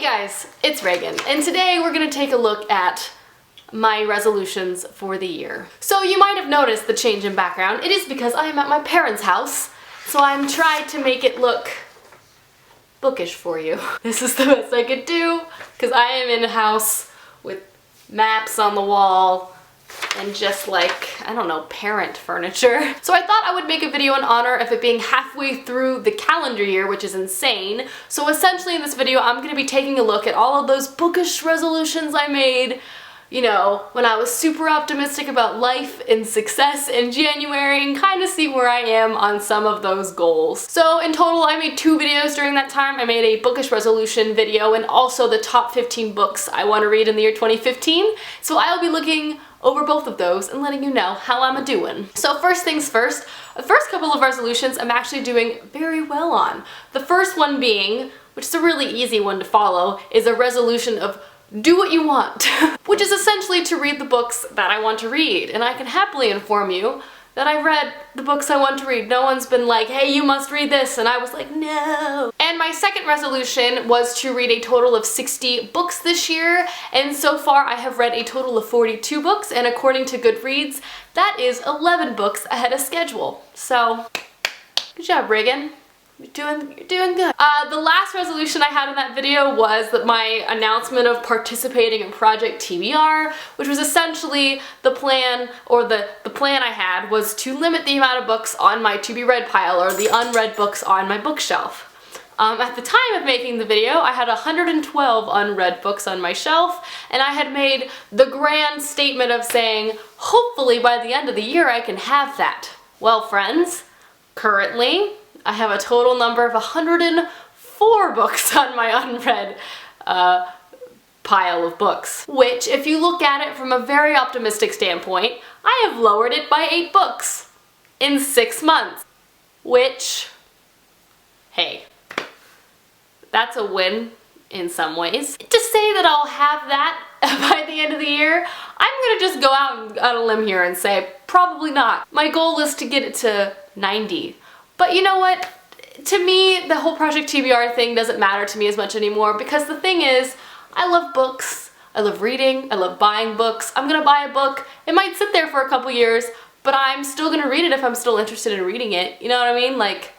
guys, it's Reagan, and today we're going to take a look at my resolutions for the year. So you might have noticed the change in background. It is because I am at my parents' house, so I'm trying to make it look bookish for you. This is the best I could do, because I am in a house with maps on the wall and just like, I don't know, parent furniture. So I thought I would make a video in honor of it being halfway through the calendar year, which is insane. So essentially in this video, I'm going to be taking a look at all of those bookish resolutions I made, you know, when I was super optimistic about life and success in January, and kind of see where I am on some of those goals. So in total, I made 2 videos during that time. I made a bookish resolution video and also the top 15 books I want to read in the year 2015. So I'll be looking over both of those and letting you know how I'm doing. So first things first, the first couple of resolutions I'm actually doing very well on. The first one being, which is a really easy one to follow, is a resolution of do what you want, which is essentially to read the books that I want to read. And I can happily inform you that I read the books I want to read. No one's been like, hey, you must read this, and I was like, no. And my second resolution was to read a total of 60 books this year, and so far I have read a total of 42 books, and according to Goodreads, that is 11 books ahead of schedule. So, good job, Reagan. You're doing good. The last resolution I had in that video was that my announcement of participating in Project TBR, which was essentially the plan, or the plan I had was to limit the amount of books on my to-be-read pile, or the unread books on my bookshelf. At the time of making the video, I had 112 unread books on my shelf, and I had made the grand statement of saying, hopefully by the end of the year I can have that. Well, friends, currently, I have a total number of 104 books on my unread pile of books, which, if you look at it from a very optimistic standpoint, I have lowered it by 8 books in 6 months, which, hey, that's a win in some ways. To say that I'll have that by the end of the year, I'm gonna just go out on a limb here and say probably not. My goal is to get it to 90. But you know what? To me, the whole Project TBR thing doesn't matter to me as much anymore, because the thing is, I love books, I love reading, I love buying books. I'm gonna buy a book, it might sit there for a couple years, but I'm still gonna read it if I'm still interested in reading it. You know what I mean? Like,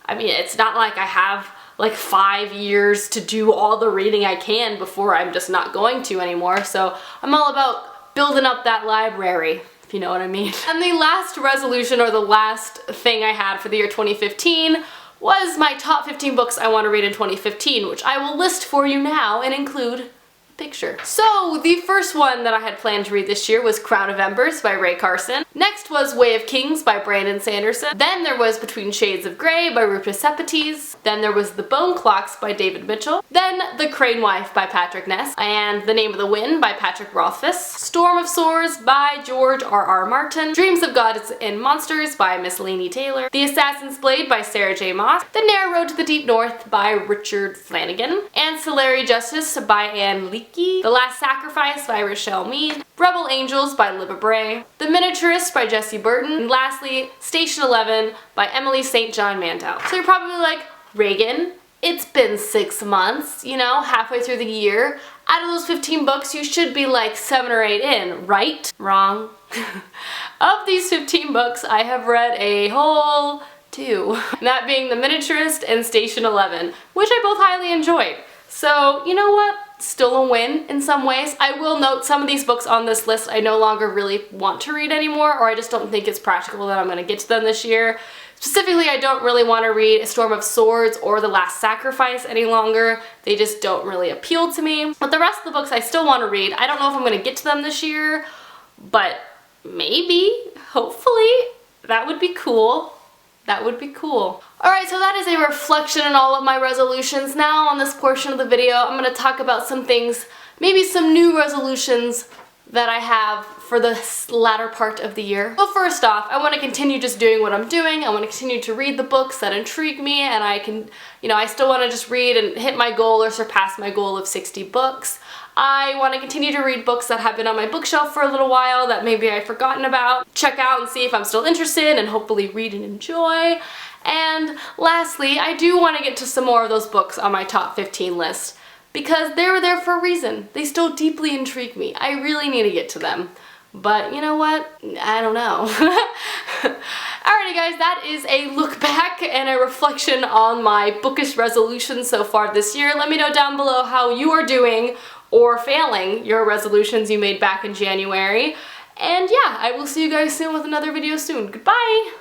it's not like I have like 5 years to do all the reading I can before I'm just not going to anymore. So I'm all about building up that library, if you know what I mean. And the last resolution, or the last thing I had for the year 2015, was my top 15 books I want to read in 2015, which I will list for you now and include picture. So the first one that I had planned to read this year was Crown of Embers by Ray Carson. Next was Way of Kings by Brandon Sanderson. Then there was Between Shades of Grey by Rupa Sepetys. Then there was The Bone Clocks by David Mitchell. Then The Crane Wife by Patrick Ness. And The Name of the Wind by Patrick Rothfuss. Storm of Swords by George R.R. Martin. Dreams of Gods and Monsters by Miss Laini Taylor. The Assassin's Blade by Sarah J. Maas. The Narrow Road to the Deep North by Richard Flanagan. Ancillary Justice by Anne Lee. The Last Sacrifice by Rochelle Mead, Rebel Angels by Libba Bray, The Miniaturist by Jessie Burton, and lastly, Station 11 by Emily St. John Mandel. So you're probably like, Reagan, it's been 6 months, you know, halfway through the year. Out of those 15 books, you should be like 7 or 8 in, right? Wrong. Of these 15 books, I have read a whole 2. That being The Miniaturist and Station 11, which I both highly enjoyed. So, you know what? Still a win in some ways. I will note some of these books on this list I no longer really want to read anymore, or I just don't think it's practical that I'm going to get to them this year. Specifically, I don't really want to read A Storm of Swords or The Last Sacrifice any longer. They just don't really appeal to me. But the rest of the books I still want to read. I don't know if I'm going to get to them this year, but maybe, hopefully, that would be cool. That would be cool. Alright, so that is a reflection on all of my resolutions. Now on this portion of the video, I'm going to talk about some things, maybe some new resolutions that I have for the latter part of the year. So first off, I want to continue just doing what I'm doing. I want to continue to read the books that intrigue me, and I can, you know, I still want to just read and hit my goal or surpass my goal of 60 books. I want to continue to read books that have been on my bookshelf for a little while that maybe I've forgotten about. Check out and see if I'm still interested and hopefully read and enjoy. And lastly, I do want to get to some more of those books on my top 15 list because they were there for a reason. They still deeply intrigue me. I really need to get to them. But you know what? I don't know. Alrighty guys, that is a look back and a reflection on my bookish resolutions so far this year. Let me know down below how you are doing or failing your resolutions you made back in January. And yeah, I will see you guys soon with another video soon. Goodbye!